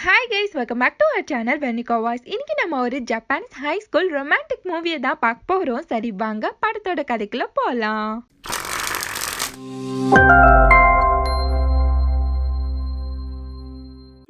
Hi guys, welcome back to our channel Vernika voice. இன்னைக்கு நம்ம ஒரு ஜப்பானீஸ் ஹை ஸ்கூல் ரொமான்டிக் மூவியை தான் பார்க்க போகிறோம். சரி வாங்க படத்தோட கதைக்குள்ள போகலாம்.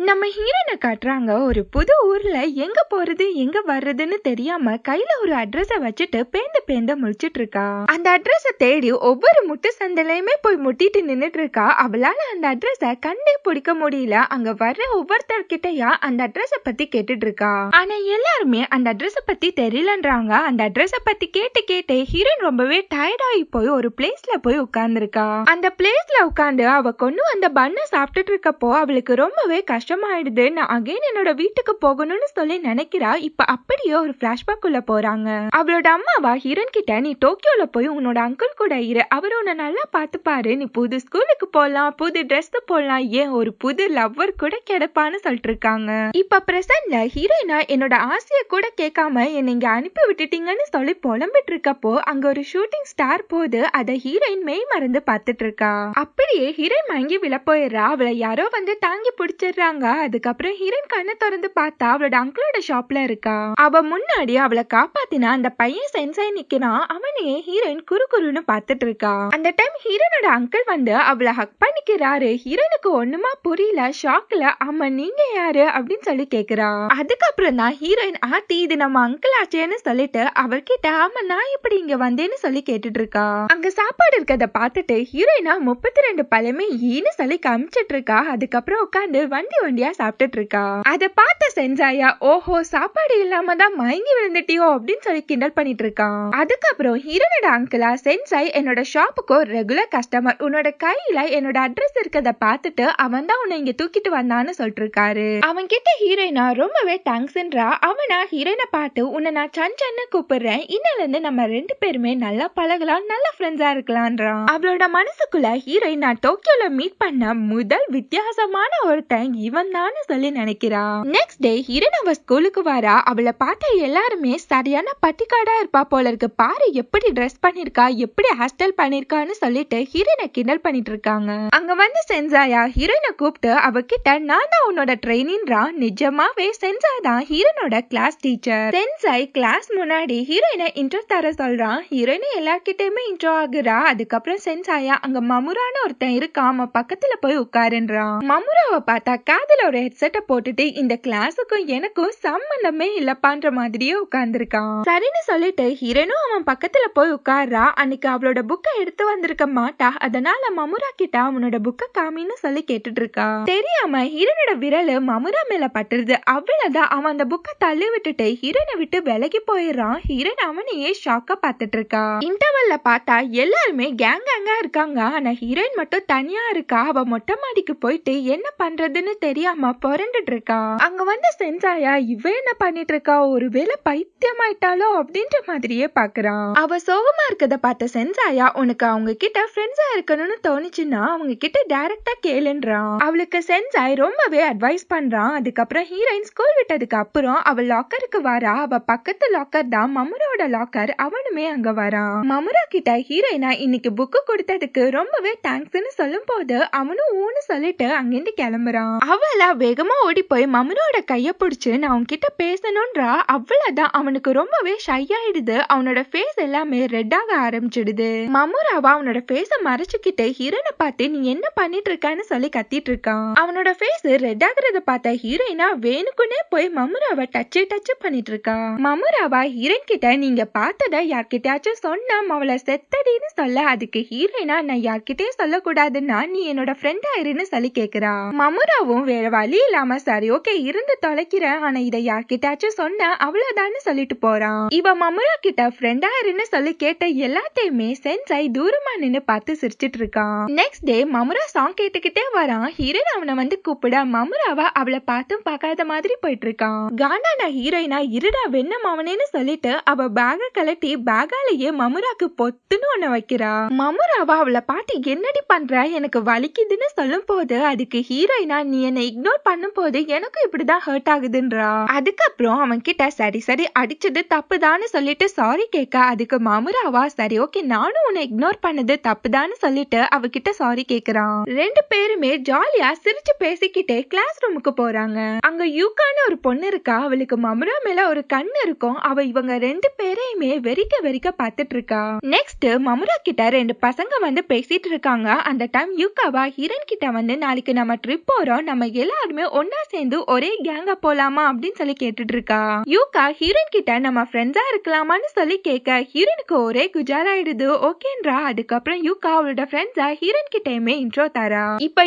நம்ம ஹீரோனை காட்டுறாங்க. ஒரு புது ஊர்ல எங்க போறது எங்க வர்றதுன்னு தெரியாம கையில ஒரு அட்ரஸ வச்சுட்டு பேந்த முழிச்சிட்டு இருக்கா. அந்த அட்ரஸ தேடி ஒவ்வொரு முட்டு சந்திலையுமே போய் முட்டிட்டு நின்னுட்டு இருக்கா. அவளால அந்த அட்ரஸ கண்டே பிடிக்க முடியல. அங்க வர்ற ஒவ்வொருத்தர்கிட்டயா அந்த அட்ரஸ பத்தி கேட்டுட்டு இருக்கா. ஆனா எல்லாருமே அந்த அட்ரஸ பத்தி தெரியலன்றாங்க. அந்த அட்ரஸ பத்தி கேட்டு ஹீரோயின் ரொம்பவே டயர்டாகி போய் ஒரு பிளேஸ்ல போய் உட்கார்ந்துருக்கா. அந்த பிளேஸ்ல உட்கார்ந்து அவ கொண்டு வந்த பண்ண சாப்பிட்டுட்டு இருக்கப்போ அவளுக்கு ரொம்பவே கஷ்டமாயிடுது. நான் அகைன் என்னோட வீட்டுக்கு போகணும்னு சொல்லி நினைக்கிறா. இப்ப அப்படியே ஒரு பிளாஷ்பேக் உள்ள போறாங்க. அவளோட அம்மாவா ஹீரோயின் கிட்ட, நீ டோக்கியோல போய் உன்னோட அங்கிள் கூட இரு, அவர் உன்னை நல்லா பாத்துப்பாரு, நீ புது ஸ்கூலுக்கு போலாம், புது ட்ரெஸ் போடலாம், ஏன் ஒரு புது லவ்வர் கூட கிடைப்பான்னு சொல்லிட்டு இருக்காங்க. இப்ப பிரசன்ட்ல ஹீரோயினா என்னோட ஆசைய கூட கேட்காம என்னை இங்க அனுப்பி விட்டுட்டீங்கன்னு சொல்லி புலம்பிட்டு இருக்கப்போ அங்க ஒரு ஷூட்டிங் ஸ்டார் போது அதை ஹீரோயின் மெய் மறந்து பார்த்துட்டு இருக்கா. அப்படியே ஹீரோயின் மயங்கி விழ போயிடுறா. அவளை யாரோ வந்து தாங்கி பிடிச்சிடுறாங்க. அதுக்கப்புறம் ஹீரோயின் கண்ணை திறந்து பார்த்தா அவளோட அங்கிளோட ஷாப்ல இருக்கா. அவ முன்னாடி அவளை காப்பாத்தினா அந்த பையன் சென்சாய் நிக்கிறான். அவனையே ஹீரோயின் குறுன்னு பார்த்துட்டு இருக்கா. அந்த டைம் ஹீரோனோட அங்கிள் வந்து அவளை ஹக் பண்ணிக்கிறாரு. ஹீரோனுக்கு ஒண்ணுமா புரியல. ஷாக்ல, ஆமா நீங்க யாரு அப்படின்னு சொல்லி கேக்குறா. அதுக்கப்புறம் தான் ஹீரோயின், ஆத்தி இது நம்ம அங்கிள் ஆச்சேன்னு சொல்லிட்டு அவர்கிட்ட, ஆமா நான் எப்படி இங்க வந்தேன்னு சொல்லி கேட்டுட்டு இருக்கா. அங்க சாப்பாடு இருக்கத பார்த்துட்டு ஹீரோயினா 32 பழமே ஈன்னு சொல்லி காமிச்சிட்டு இருக்கா. அதுக்கப்புறம் உட்காந்து வண்டியா சாப்பிட்டுட்டு இருக்கா. அதை பார்த்த சென்சாயா, ஓஹோ சாப்பாடு இல்லாம தான் மயங்கி விழுந்துட்டியோ அப்படின்னு சொல்லி கிண்டல் பண்ணிட்டு இருக்கான். அதுக்கப்புறம் ஹீரோனோட அங்கிளா, சென்சாய் என்னோட ஷாப்புக்கு ரெகுலர் கஸ்டமர், உன்னோட கையில என்னோட அட்ரஸ் இருக்கத பார்த்துட்டு அவன் தான் உன்னை இங்க தூக்கிட்டு வந்தான்னு சொல்லிட்டு இருக்காரு. அவன் கிட்ட ஹீரோயினா ரொம்பவே தேங்க்ஸ்ன்றா. அவனா ஹீரோயினை பார்த்து, உன்னை நான் சன்னு கூப்பிடுறேன், இன்னல இருந்து நம்ம ரெண்டு பேருமே நல்லா பழகலாம், நல்ல ஃப்ரெண்ட்ஸா இருக்கலாம்ன்றான். அவளோட மனசுக்குள்ள ஹீரோயின், நான் டோக்கியோல மீட் பண்ண முதல் வித்தியாசமான ஒருத்தன் இவன் தான் சொல்லி நினைக்கிறா. நெக்ஸ்ட் டே ஹீரோயின் அவ ஸ்கூலுக்கு வரா. அவளை பார்த்த எல்லாருமே சரியான பட்டிக்காடா இருப்பா போல இருக்கு, பாரு எப்படி ட்ரெஸ் பண்ணிருக்கா, எப்படி ஹேர் ஸ்டைல் பண்ணிருக்கான்னு சொல்லிட்டு ஹீரோயினை கிண்டல் பண்ணிட்டு இருக்காங்க. அங்க வந்து சென்சாயா ஹீரோயினை கூப்பிட்டு அவகிட்ட, நான் தான் உன்னோட ட்ரெயினின்றா. நிஜமாவே சென்சாய் தான் ஹீரோனோட கிளாஸ் டீச்சர். சென்சாய் கிளாஸ் முன்னாடி ஹீரோயினை இன்ட்ரோ தர சொல்றான். ஹீரோயினை எல்லார்கிட்டயுமே இன்ட்ரோ ஆகுறா. அதுக்கப்புறம் சென்சாயா, அங்க மமுரான ஒருத்தன் இருக்கான், அவன் பக்கத்துல போய் உட்காருன்றான். மமுராவை பார்த்தா காதுல ஒரு ஹெட்செட்டை போட்டுட்டு, இந்த கிளாஸுக்கும் எனக்கும் சம்பந்தமே இல்லப்பான்ற மாதிரியே உட்கார்ந்துருக்கான். சரின்னு சொல்லிட்டு ஹீரோனும் அவன் பக்கத்துல போய் உட்கார்றா. அன்னைக்கு அவளோட புக்கை எடுத்து வந்திருக்க மாட்டா. அதனால மமுரா கிட்ட அவனோட புக்கை காமின்னு சொல்லி கேட்டுட்டு இருக்கா. தெரியாம ஹீரோனோட விரல் மமுரா மேல பட்டுருது. அவ்வளவுதான், அவன் அந்த புக்கை தள்ளி விட்டுட்டு ஹீரோனை விட்டு விலகி போயிடுறான். ஹீரோன் அவனையே ஷாக்கா பார்த்துட்டு இருக்கா. இன்டர்வல்ல பார்த்தா எல்லாருமே கேங்கா இருக்காங்க. ஆனா ஹீரோயின் மட்டும் தனியா இருக்கா. அவ மொட்டை மாடிக்கு போயிட்டு என்ன பண்றதுன்னு தெரியாம புரண்டுட்டு இருக்கா. அங்க வந்து சென்சாயா, இவ என்ன பண்ணிட்டு இருக்கா, ஒருவேளை பைத்தியமாயிட்டாலோ அப்படின்ற மாதிரியே பாக்குறான். அவ சோகமா இருக்கத பார்த்த சென்சாயா, உனக்கு அவங்க கிட்ட ஃப்ரெண்ட்ஸா இருக்கணும்னு தோணுச்சுன்னா அவங்க கிட்ட டைரக்டா கேளுன்றான். அவளுக்கு சென்சாய் ரொம்பவே அட்வைஸ் பண்றான். அதுக்கப்புறம் ஹீரோயின் ஸ்கூல் விட்டதுக்கு அப்புறம் அவள் லாக்கருக்கு வரா. அவ பக்கத்து லாக்கர் தான் மமுரோட லாக்கர். அவனுமே அங்க வரான். மமுரா கிட்ட ஹீரோயினா இன்னைக்கு புக்கு கொடுத்ததுக்கு ரொம்பவே தேங்க்ஸ்ன்னு சொல்லும் போது அவனும் ஊன்னு சொல்லிட்டு அங்கிருந்து கிளம்புறான். அவளா வேகமா ஓடி போய் மமுரோட கைய பிடிச்சு, நான் அவன்கிட்ட பேசணும்ன்றா. அவ்வளவுதான், அவனுக்கு ரொம்பவே ஷை ஆயிடுது. அவனோட ஃபேஸ் எல்லாமே ரெட் ஆக ஆரம்பிச்சிடுது. மமுராவா அவனோட ஃபேஸ மறைச்சுக்கிட்டு ஹீரோனை பார்த்து, நீ என்ன பண்ணிட்டு இருக்கான்னு சொல்லி கத்திட்டு இருக்கான். அவனோட ஃபேஸ் ரெட் ஆகுறத பார்த்த ஹீரோயினா வேணுக்குனே போய் மமுராவை டச் பண்ணிட்டு இருக்கா. மமுராவா ஹீரோயின் கிட்ட, நீங்க பார்த்தத யார்கிட்டயாச்சும் சொன்னா அவளை செத்தடின்னு சொல்ல. அதுக்கு ஹீரோயினா, நான் யார்கிட்டயும் சொல்லக்கூடாதுன்னா நீ என்னோட ஃப்ரெண்ட் ஆயிருன்னு சொல்லி கேக்குறா. மமுராவும் வேற வழி இல்லாம, சரி ஓகே இருந்து தொலைக்கிறேன், ஆனா இதை யார்கிட்டாச்சும் சொன்ன அவ்வளவுதான்னு சொல்லிட்டு போறான். இவ மமுரா கிட்ட ஃப்ரெண்டா இருன்னு சொல்லி கேட்ட எல்லாத்தையுமே சென்சாய் தூரமா நின்னு பார்த்து சிரிச்சிட்டு இருக்கான். நெக்ஸ்ட் டே மமுரா சாங் கேட்டுக்கிட்டே வரான். ஹீரோயின் அவனை வந்து கூப்பிட மமுராவா அவளை பார்த்தும் பார்க்காத மாதிரி போயிட்டு இருக்கான். காண்டான ஹீரோயினா, இருடா வெண்ணம் அவனேன்னு சொல்லிட்டு அவ பேக கலட்டி பேகாலேயே மமுராக்கு பொத்துன்னு ஒண்ணு வைக்கிறா. மமுராவா அவளை பார்த்து, என்னடி பண்ற, எனக்கு வலிக்குதுன்னு சொல்லும் போது அதுக்கு ஹீரோயினா, நீ என்னை இக்னோர் பண்ணும் போது எனக்கும் இப்படிதான் ஹர்ட் ஆகுதுன்றா. அதுக்கப்புறம் அவன் கிட்ட சரி சரி அடிச்சது தப்புதான்னு சொல்லிட்டு சாரி கேட்க அதுக்கு மமுராவா சரி ஓகே நானும் உன்னை இக்னோர் பண்ணது தப்புதான்னு சொல்லிட்டு அவகிட்ட சாரி கேக்குறான். ரெண்டு பேருமே ஜாலியா சிரிச்சு பேசிக்கிட்டே கிளாஸ் ரூமுக்கு போறாங்க. அங்க யூகான்னு ஒரு பொண்ணு இருக்கா. அவளுக்கு மமுரா மேல ஒரு கண்ணு இருக்கும். அவ இவங்க ரெண்டு பேரையுமே வெறிக்க வெறிக்க பாத்துட்டு இருக்கா. நெக்ஸ்ட் மமுரா கிட்ட ரெண்டு பசங்க வந்து பேசிட்டு இருக்காங்க. அந்த டைம் யூகாவா ஹீரோயின் கிட்ட வந்து நாளைக்கு நம்ம ட்ரிப் போறோம், நம்ம எல்லாருமே ஒன்னா சேர்ந்து ஒரே கேங்கா போலாமா அப்படின்னு சொல்லி கேட்டுட்டு இருக்கா. யூகா ஹீரோயின் கிட்ட நம்ம ஃப்ரெண்ட்ஸா இருக்கலாமான்னு சொல்லி கேட்க ஹீரோயினுக்கு ஒரே குஜாலாயிடுது. ஓகேன்றா. அதுக்கப்புறம் யூகா அவளோட ஃப்ரெண்ட்ஸா ஹீரோயின் கிட்டயுமே இன்ட்ரோ தரா. இப்ப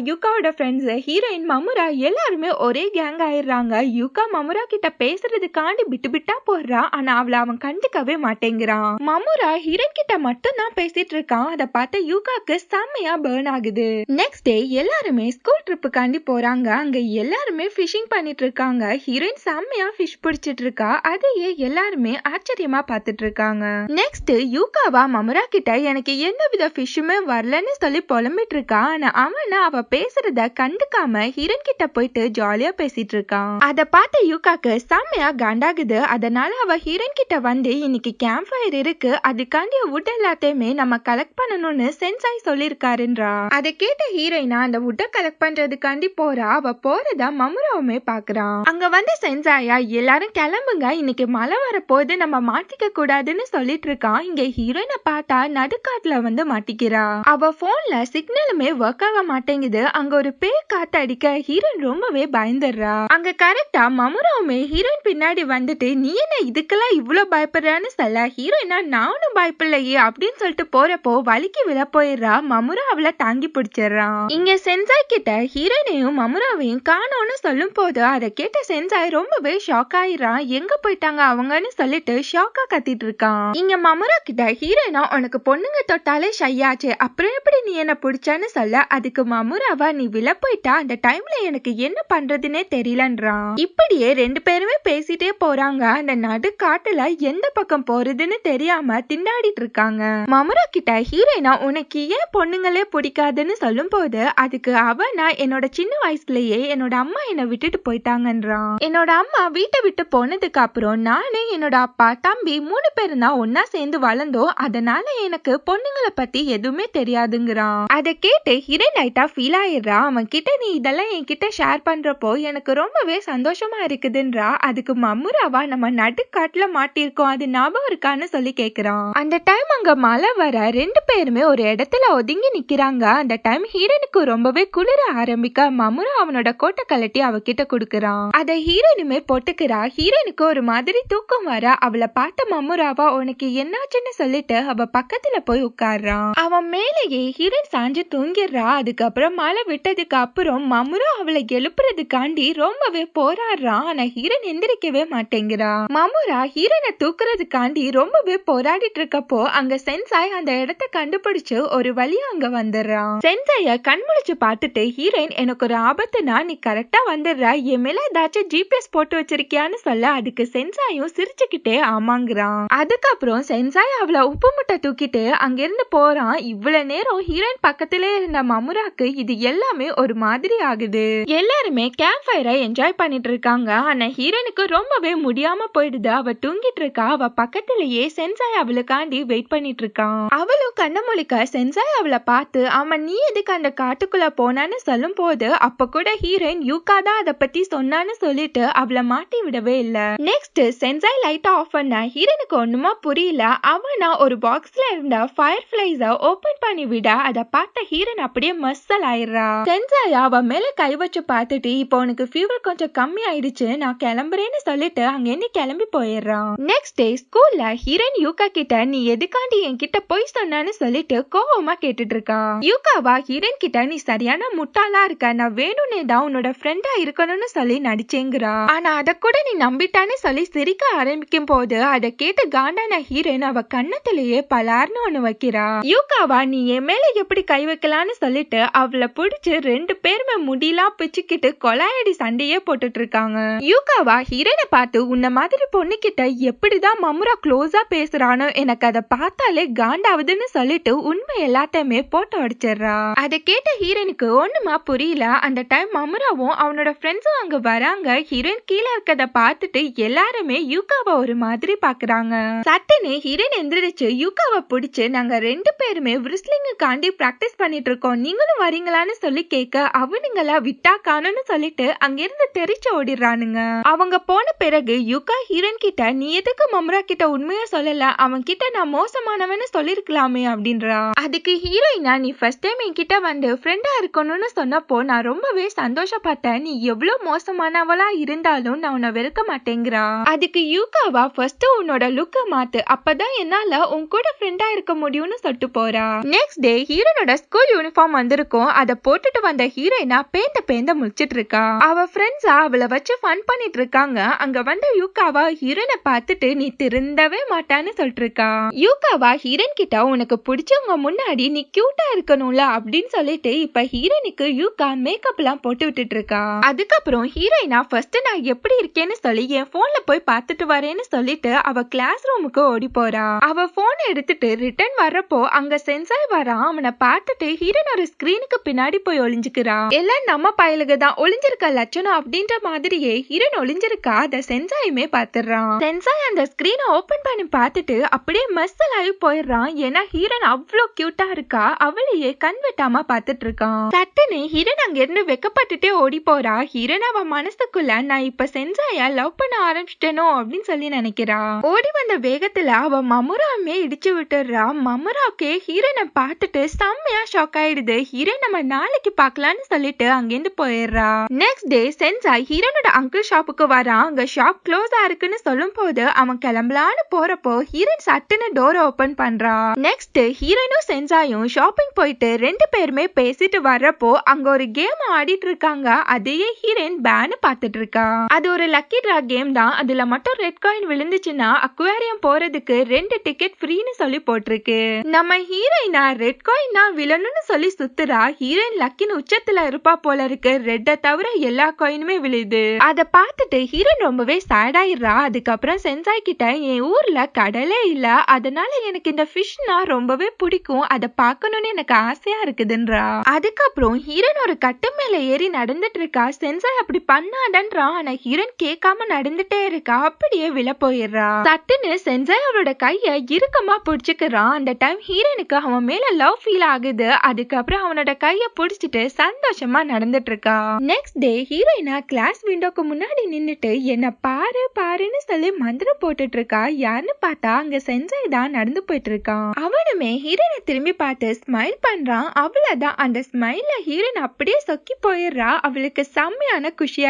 யூகாவோட ஃப்ரெண்ட்ஸ் ஹீரோயின் மமுரா எல்லாருமே ஒரே கேங் ஆயிடுறாங்க. யூகா மமுரா கிட்ட பேசுறதுக்காண்டி விட்டு விட்டா போடுறா. ஆனா அவளை அவன் கண்டுக்கவே மாட்டேங்கிறான். மமுரா ஹீரோயின் கிட்ட மட்டும் தான் பேசிட்டு இருக்கான். அதை பார்த்து யூகாக்கு செம்மையா பர்ன் ஆகுது. நெக்ஸ்ட் டே எல்லாருமே ஸ்கூல் ட்ரிப்புக்காண்டி போறாங்க. அங்க எல்லாருமே ஃபிஷிங் பண்ணிட்டு இருக்காங்க. ஹீரோயின் செம்மையா ஃபிஷ் பிடிச்சிட்டு இருக்கா. அதையே எல்லாருமே ஆச்சரியமா பார்த்துட்டு இருக்காங்க. நெக்ஸ்ட் யூகாவா மமுரா கிட்ட எனக்கு எந்த வித ஃபிஷ்ஷுமே வரலன்னு சொல்லி புலம்பிட்டு இருக்கா. ஆனா அவனா அவ பேசுறத கண்டுக்காம ஹீரோயின் கிட்ட போயிட்டு ஜாலியா பேசிட்டு இருக்கான். அத பார்த்த யூகாக்கு செம்மையா காண்டாகுது. அதனால அவ ஹீரோயின் கிட்ட வந்து இன்னைக்கு கேம்ப் ஃபயர் இருக்கு, அதுக்காண்டி வுட் எல்லாத்தையுமே நம்ம கலெக்ட் பண்ணணும்னு சென்சாய் சொல்லிருக்காருன்றா. அதை கேட்ட ஹீரோயினா அந்த வுட்டை கலெக்ட் பண்றதுக்காண்டி போறா. அவ போறதா மமுராவுமே பாக்குறான். அங்க வந்து சென்சாயா எல்லாரும் கிளம்புங்க, இன்னைக்கு மழை வர போது நம்ம மாட்டிக்க கூடாதுன்னு சொல்லிட்டு இருக்கான். இங்க ஹீரோயினை பார்த்தா நடுக்காட்டுல வந்து மாட்டிக்கிறா. அவ போன்ல சிக்னலுமே ஒர்க் ஆக மாட்டேங்குது. அங்க ஒரு பேய் காத்து அடிக்க ஹீரோயின் ரொம்பவே பயந்துடுறா. அங்க கரெக்டா மமுராவுமே ஹீரோயின் பின்னாடி வந்துட்டு நீ என்ன இதுக்கெல்லாம் இவ்வளவு பயப்படுறான்னு சொல்ல ஹீரோயினா நானும் பயப்படலையே அப்படின்னு சொல்லிட்டு போறப்போ வலிக்கு விழ போயிடுறா. மமுரா அவளை தாங்கி பிடிச்சிடுறான். இங்க சென்சாய் கிட்ட ஹீரோயினையும் மமுராவையும் காணோன்னு சொல்லும் போது அதை கேட்ட சென்சாய் ரொம்பவே ஷாக் ஆயிடுறான். எங்க போயிட்டாங்க அவங்கன்னு சொல்லிட்டு ஷாக்கா கத்திட்டு இருக்கான். இங்க மமுரா கிட்ட ஹீரோயினா உனக்கு பொண்ணுங்க தொட்டாலே ஷையாச்சு, அப்புறம் எப்படி நீ என்ன பிடிச்சான்னு சொல்ல அதுக்கு மமுராவா நீ விழ போயிட்டா, அந்த டைம்ல எனக்கு என்ன பண்றதுன்னே தெரியலன்றான். இப்படியே ரெண்டு பேருமே பேசிட்டே போறாங்க. அந்த நடு காட்டுல எந்த பக்கம் போறதுன்னு தெரியாம திண்டாடிட்டு இருக்காங்க. மமுரா கிட்ட ஹீரோயினா உனக்கு ஏன் பொண்ணுங்களே பிடிக்காதுன்னு சொல்லும் போது அதுக்கு அவனா என்னோட சின்ன வயசுலயே என்னோட அம்மா என்னை விட்டுட்டு போயிட்டாங்கன்றான். என்னோட அம்மா வீட்டை விட்டு போனதுக்கு அப்புறம் நானே என்னோட அப்பா தம்பி 3 பேரும் தான் ஒன்னா சேர்ந்து வளர்ந்தோம், அதனால எனக்கு பொண்ணுங்களை பத்தி எதுவுமே தெரியாதுங்கிறான். அதை கேட்டு ஹீரோயின் லைட்டா ஃபீல் ஆயிடுறா. அவன் கிட்ட நீ இதெல்லாம் என்கிட்ட ஷேர் பண்றப்போ எனக்கு ரொம்பவே சந்தோஷமா இருக்குதுன்றா. அதுக்கு மமுராவா நம்ம நடுக்காட்டுல மாட்டிருக்கோம், அது ஞாபகம் இருக்கான்னு சொல்லி கேக்குறான். அந்த டைம் அங்க மழை வர ரெண்டு பேருமே ஒரு இடத்துல ஒதுங்கி நிக்கிறாங்க. அந்த டைம் ஹீரோனுக்கு ரொம்பவே குளிர ஆரம்பிக்க மமுரா அவனோட கோட்டை கலட்டி அவகிட்ட கொடுக்கறான். அதை ஹீரோனுமே போட்டுக்கிறா. ஹீரோனுக்கு ஒரு மாதிரி தூக்கம் வர அவளை பார்த்த மமுராவா உனக்கு என்னாச்சுன்னு சொல்லிட்டு அவ பக்கத்துல போய் உட்கார்றான். அவன் மேலேயே ஹீரோயின் சாஞ்சு தூங்கிடுறா. அதுக்கப்புறம் மழை விட்டதுக்கு அப்புறம் மமுரா அவளை எழுப்புறதுக்காண்டி ரொம்பவே போராடுறான். ஆனா ஹீரோயின் எந்திரிக்கவே மாட்டேங்கிறா. மமுரா ஹீரோனை தூக்குறதுக்காண்டி ரொம்பவே போராடிட்டு இருக்கப்போ அங்க சென்சாய் அந்த இடத்த கண்டுபிடிச்சு ஒரு வழியா அங்க வந்துடுறான். சென்சாய கண்முழிச்சு பார்த்துட்டு ஹீரோயின் எனக்கு ஒரு ஆபத்துனா நீ கரெக்டா வந்துடுறா, என் மேல ஏதாச்சும் ஜிபிஎஸ் போட்டு வச்சிருக்கியான்னு சொல்ல அதுக்கு சென்சாயும் சிரிச்சுக்கிட்டே ஆமாங்கிறான். அதுக்கப்புறம் சென்சாய் அவளை உப்பு முட்டை தூக்கிட்டு அங்கிருந்து போறான். இவ்வளவு நேரம் ஹீரோயின் பக்கத்திலே இருந்த மமுராக்கு இது எல்லாமே ஒரு மாதிரி ஆகுது. எல்லாருமே கேம்ப் ஃபயரை என்ஜாய் பண்ணிட்டு இருக்காங்க. ஆனா ஹீரோனுக்கு ரொம்பவே முடியாம போயிடுது. அவ தூங்கிட்டு இருக்கா. அவ பக்கத்திலேயே சென்சாய் அவளுக்காண்டி வெயிட் பண்ணிட்டு இருக்கான். அவளும் கண்ண முழிக்க சென்சாய் அவளை பார்த்து அவன் நீ எதுக்கு அந்த காட்டுக்குள்ள போனான்னு சொல்லும் போது அப்ப கூட ஹீரோயின் யூகா தான் அதை பத்தி சொன்னான்னு சொல்லிட்டு அவளை மாட்டி விடவே இல்ல. நெக்ஸ்ட் சென்சாய் லைட் ஆஃப் பண்ண ஹீரோனுக்கு ஒண்ணுமா புரியல. அவனா ஒரு பாக்ஸ்ல இருந்த ஃபயர் ஃபிளைஸ ஓபன் பண்ணி விட அதை பார்த்த ஹீரோயின் அப்படியே மஸ்ஸல் ஆயிடுறா. சென்சாய் அவ மேல கை வச்சு பார்த்துட்டு இப்போ உனக்கு ஃபீவர் கொஞ்சம் கம்மி ஆயிடுச்சு, நான் கிளம்புறேன்னு சொல்லிட்டு அங்க இருந்து கிளம்பி போயிடுறான். நெக்ஸ்ட் டே ஸ்கூல்ல ஹீரோயின் யூகா கிட்ட நீ எதுக்காண்டி என்கிட்ட போய் சொன்னான்னு சொல்லிட்டு கோவமா கேட்டுட்டு இருக்கா. யூகாவா ஹீரோயின் கிட்ட நீ சரியான முட்டாளா இருக்க, நான் வேணும்னே தான் உன்னோட ஃப்ரெண்டா இருக்கணும்னு சொல்லி நடிச்சேங்கிறா. ஆனா அத கூட நீ நம்பிட்டான்னு சொல்லி சிரிக்க ஆரம்பிக்கும் போது அதை கேட்டு காண்டான ஹீரோயின் அவ கண்ணத்திலேயே பலார்னு ஒண்ணு வைக்கிறா. யூகாவா நீ என் மேல எப்படி கை வைக்கலான்னு சொல்லிட்டு அவளை பிடிச்சு ரெண்டு பேருமே முடியெல்லாம் பிச்சுக்கிட்டு கொலாயடி சண்டையே போட்டுட்டு இருக்காங்க. யூகாவா ஹீரோனை பார்த்து உன்ன மாதிரி பொண்ணு கிட்ட எப்படிதான் மமுரா க்ளோஸா பேசுறானோ எனக்கு அதை பார்த்தாலே காண்டாவதுன்னு சொல்லிட்டு உண்மை எல்லாத்தையுமே போட்டு அடிச்சிடுறா. அதை கேட்ட ஹீரோனுக்கு ஒண்ணுமா புரியல. அந்த டைம் மமுராவும் அவனோட ஃப்ரெண்ட்ஸும் அங்க வராங்க. ஹீரோயின் கீழே இருக்கத பார்த்துட்டு எல்லாருமே யூகாவை ஒரு மாதிரி பாக்குறாங்க. சட்டுன்னு ஹீரோயின் எந்திரிச்சு யூகாவை பிடிச்சு, நாங்க 2 பேருமே விரிஸ்லிங்குக்காண்டி பிராக்டிஸ் பண்ணிட்டு இருக்கோம், நீங்களும் வரீங்களான்னு சொல்லி கேட்க, அவனுங்களா விட்டா காணும்னு சொல்லிட்டு அங்கிருந்து தெரிச்சு ஓடிடுறானுங்க. அவங்க போன பிறகு யூகா ஹீரோயின் கிட்ட, நீ எதுக்கு மமுரா கிட்ட உண்மையா சொல்லல, அவன் கிட்ட நான் மோசமானவன்னு சொல்லிருக்கலாமே அப்படின்றா. அதுக்கு ஹீரோயினா, நீ ஃபர்ஸ்ட் டைம் என்கிட்ட வந்து ஃப்ரெண்டா இருக்கணும்னு சொன்னப்போ நான் ரொம்பவே சந்தோஷப்பட்டேன், நீ எவ்வளவு மோசமானவளா இருந்தாலும் நான் உன்னை வெறுக்க மாட்டேங்கிறா. அதுக்கு யூகாவா, ஃபர்ஸ்ட் உன்னோட லுக்க மாத்து, அப்பதான் என்னால உன் கூட ஃப்ரெண்டா இருக்க முடியும்னு சொல்லிட்டு போறா. நெக்ஸ்ட் டே ஹீரோனோட ஸ்கூல் யூனிஃபார்ம் வந்திருக்கும். அதை போட்டுட்டு வந்த ஹீரோயினா பேந்த முழிச்சிட்டு இருக்கா. அவ ஃப்ரெண்ட்ஸா அவளை வச்சு ஃபன் பண்ணிட்டு இருக்காங்க. அங்க வந்த யூகாவா ஹீரோனை பார்த்துட்டு, நீ திருந்தவே மாட்டான்னு சொல்லிட்டு இருக்கா. யூகாவா ஹீரோயின் கிட்ட, உனக்கு பிடிச்சவங்க முன்னாடி நீ கியூட்டா இருக்கணும்ல அப்படின்னு சொல்லிட்டு இப்ப ஹீரோயினுக்கு யூகா மேக்கப் எல்லாம் போட்டு விட்டுட்டு இருக்கா. அதுக்கப்புறம் ஹீரோயினா, ஃபர்ஸ்ட் நான் எப்படி இருக்கேன்னு சொல்லி என் போன்ல போய் பார்த்துட்டு வரேன்னு சொல்லிட்டு அவ கிளாஸ் ரூமுக்கு ஓடி போறா. அவ போன் எடுத்துட்டு ரிட்டர்ன் வர்றப்போ அங்க சென்சாய் வரான். அவனை பார்த்துட்டு ஹீரோயின் ஒரு ஸ்கிரீனுக்கு பின்னாடி போய் ஒளிஞ்சுக்கிறா. எல்லாம் நம்ம பயலுக தான் ஒளிஞ்சிருக்க லட்சணம் அப்படின்ற மாதிரியே ஹீரோயின் ஒளிஞ்சிருக்கா. அத சென்சாயுமே பாத்துறான். சென்சாய் அந்த ஸ்கிரீனை ஓபன் பண்ணி பார்த்துட்டு அப்படியே மஸ்ஸல் ஆகி போயிடுறான். ஏன்னா ஹீரோயின் அவ்வளோ கியூட்டா இருக்கா. அவளையே கண் வெட்டாம பாத்துட்டு இருக்கான். சட்டுன்னு ஹீரோயின் அங்க இருந்து வெக்கப்பட்டுட்டே ஓடி போறா. ஹீரோயின் அவ மனசுக்குள்ள, நான் இப்ப சென்சாய லவ் பண்ண ஆரம்பிச்சிட்டேனோ அப்படின்னு சொல்லி நினைக்கிறா. ஓடி வந்த வேகத்துல அவ மமுராமே இடிச்சு விட்டுறா. மமுராக்கே ஹீரோயினை பார்த்துட்டு செம்மையா ஷாக் ஆயிடுது. ஹீரோயின் நம்ம நாளைக்கு பார்க்கலான்னு சொல்லிட்டு அங்கிருந்து போயிடுறா. நெக்ஸ்ட் டே சென்சாய் ஹீரோனோட அங்கிள் ஷாப்புக்கு வரான். அங்க ஷாப் க்ளோஸா இருக்குன்னு சொல்லும் போது அவன் கிளம்பலான்னு போறப்போ ஹீரோயின் சட்டுன்னு டோர் ஓபன் பண்றா. நெக்ஸ்ட் ஹீரோயினும் சென்சாயும் ஷாப்பிங் போயிட்டு 2 பேருமே பேசிட்டு வர்றப்போ அங்க ஒரு கேம் ஆடிட்டு இருக்காங்க. அதையே ஹீரோயின் பேனு பார்த்துட்டு இருக்கா. அது ஒரு லக்கி டிரா கேம் தான். அதுல மட்டும் ரெட் காயின் விழுந்துச்சுன்னா அக்வாரியம் போறதுக்கு 2 டிக்கெட் ஃப்ரீன்னு சொல்லி போட்டிருக்கு. நம்ம ஹீரோயினா ரெட் காயின் தான் விழணும்னு சொல்லி சுத்துறா. ஹீரோயின் லக்கின்னு உச்சத்துல இருப்பா போல இருக்கு. ரெட்டை தவிர எல்லா காயினுமே விழுது. அதை பார்த்துட்டு ஹீரோயின் ரொம்பவே சேட் ஆயிடுறா. அதுக்கப்புறம் சென்சாய் கிட்ட, என் ஊர்ல கடலே இல்ல, அதனால எனக்கு இந்த ஃபிஷ்னா ரொம்பவே பிடிக்கும், அதை பார்க்கணும்னு எனக்கு ஆசையா இருக்குதுன்றா. அதுக்கப்புறம் ஹீரோயின் ஒரு கட்டு மேல ஏறி நடந்துட்டு இருக்கா. சென்சாய் அப்படி பண்ணாதன்றா. ஆனா ஹீரோயின் கேட்காம நடந்துட்டே இருக்கா. அப்படியே விழ போயிடுறா. சட்டுன்னு சென்சாய் அவளோட கைய இறுக்கமா பிடிச்சுக்கிறான். அந்த டைம் ஹீரோயினுக்கு அவன் மேல லவ் ஃபீல் ஆகுது. அதுக்கப்புறம் அவனோட கைய பிடிச்சிட்டு சந்தோஷமா நடந்துட்டு இருக்கா. நெக்ஸ்ட் டே ஹீரோயினா கிளாஸ் விண்டோக்கு முன்னாடி நின்னுட்டு, என்ன பாரு பாருன்னு சொல்லி மந்திரம் போட்டுட்டு இருக்கா. யாருன்னு பார்த்தா அங்க சென்சாய் தான் நடந்து போயிட்டு இருக்கான். அவனுமே ஹீரோயினை திரும்பி பார்த்து ஸ்மைல் பண்றான். அவ்வளவுதான், அந்த ஸ்மைல்ல ஹீரோயின் அப்படியே சொக்கி போயிடுறா. அவளுக்கு செம்மையான குஷி